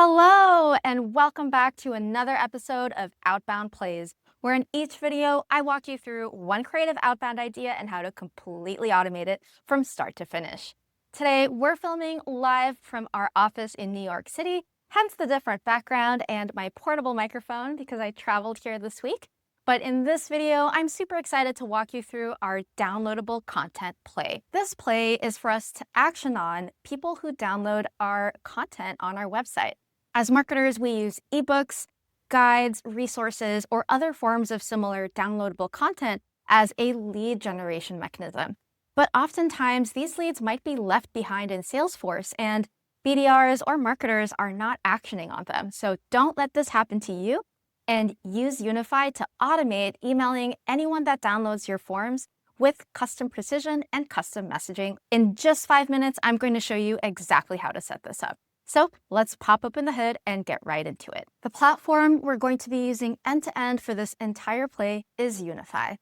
Hello, and welcome back to another episode of Outbound Plays, where in each video, I walk you through one creative outbound idea and how to completely automate it from start to finish. Today, we're filming live from our office in New York City, hence the different background and my portable microphone because I traveled here this week. But in this video, I'm super excited to walk you through our downloadable content play. This play is for us to action on people who download our content on our website. As marketers, we use ebooks, guides, resources, or other forms of similar downloadable content as a lead generation mechanism. But oftentimes, these leads might be left behind in Salesforce, and BDRs or marketers are not actioning on them. So don't let this happen to you, and use Unify to automate emailing anyone that downloads your forms with custom precision and custom messaging. In just 5 minutes, I'm going to show you exactly how to set this up. So let's pop open the hood and get right into it. The platform we're going to be using end-to-end for this entire play is Unify.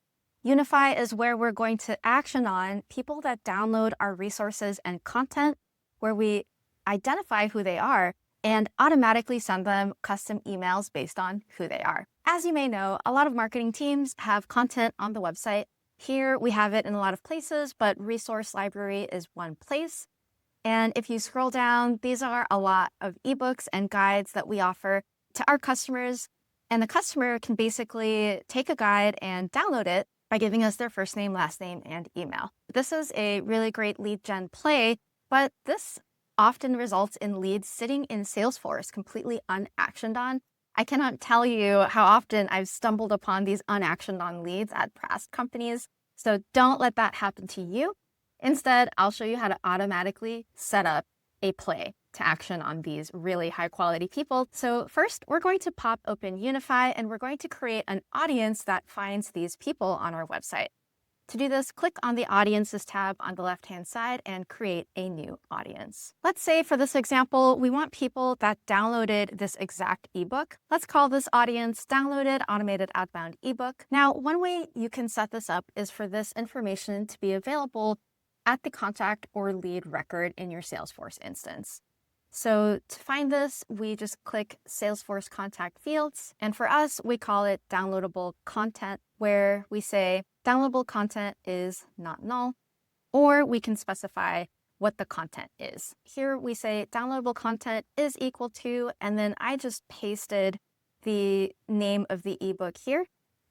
Unify is where we're going to action on people that download our resources and content, where we identify who they are and automatically send them custom emails based on who they are. As you may know, a lot of marketing teams have content on the website. Here we have it in a lot of places, but resource library is one place. And if you scroll down, these are a lot of ebooks and guides that we offer to our customers. And the customer can basically take a guide and download it by giving us their first name, last name, and email. This is a really great lead gen play, but this often results in leads sitting in Salesforce completely unactioned on. I cannot tell you how often I've stumbled upon these unactioned on leads at past companies. So don't let that happen to you. Instead, I'll show you how to automatically set up a play to action on these really high quality people. So first, we're going to pop open Unify and we're going to create an audience that finds these people on our website. To do this, click on the Audiences tab on the left-hand side and create a new audience. Let's say for this example, we want people that downloaded this exact ebook. Let's call this audience Downloaded Automated Outbound Ebook. Now, one way you can set this up is for this information to be available at the contact or lead record in your Salesforce instance. So to find this, we just click Salesforce contact fields. And for us, we call it downloadable content, where we say downloadable content is not null, or we can specify what the content is. Here we say downloadable content is equal to, and then I just pasted the name of the ebook here.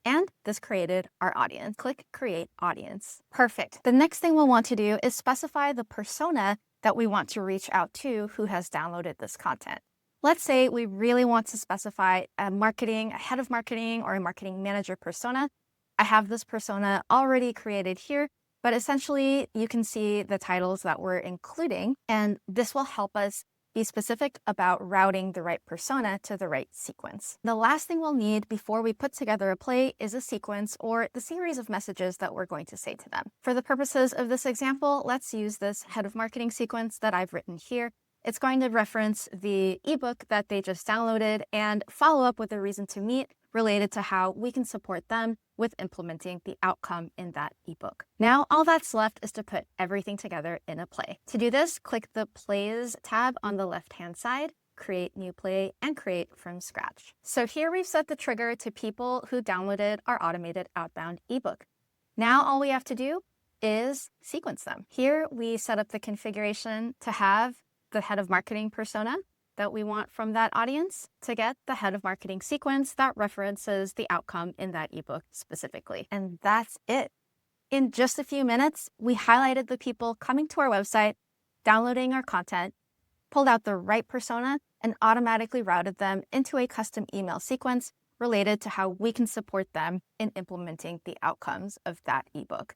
And this created our audience. Click Create Audience. Perfect. The next thing we'll want to do is specify the persona that we want to reach out to who has downloaded this content. Let's say we really want to specify a head of marketing, or a marketing manager persona. I have this persona already created here, but essentially you can see the titles that we're including, and this will help us be specific about routing the right persona to the right sequence. The last thing we'll need before we put together a play is a sequence, or the series of messages that we're going to say to them. For the purposes of this example, let's use this head of marketing sequence that I've written here. It's going to reference the ebook that they just downloaded and follow up with a reason to meet related to how we can support them with implementing the outcome in that ebook. Now, all that's left is to put everything together in a play. To do this, click the Plays tab on the left-hand side, create new play, and create from scratch. So here we've set the trigger to people who downloaded our automated outbound ebook. Now, all we have to do is sequence them. Here we set up the configuration to have the head of marketing persona that we want from that audience to get the head of marketing sequence that references the outcome in that ebook specifically. And that's it. In just a few minutes, we highlighted the people coming to our website, downloading our content, pulled out the right persona, and automatically routed them into a custom email sequence related to how we can support them in implementing the outcomes of that ebook.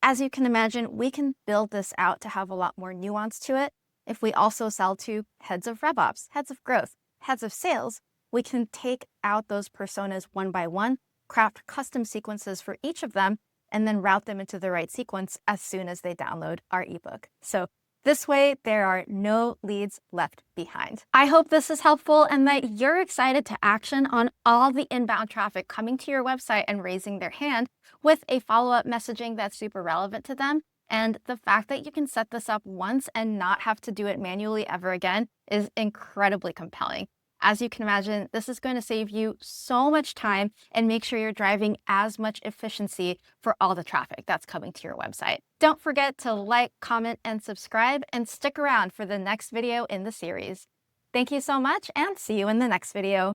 As you can imagine, we can build this out to have a lot more nuance to it. If we also sell to heads of RevOps, heads of growth, heads of sales, we can take out those personas one by one, craft custom sequences for each of them, and then route them into the right sequence as soon as they download our ebook. So this way, there are no leads left behind. I hope this is helpful and that you're excited to action on all the inbound traffic coming to your website and raising their hand with a follow-up messaging that's super relevant to them, And the fact that you can set this up once and not have to do it manually ever again is incredibly compelling. As you can imagine, this is going to save you so much time and make sure you're driving as much efficiency for all the traffic that's coming to your website. Don't forget to like, comment, and subscribe, and stick around for the next video in the series. Thank you so much, and see you in the next video.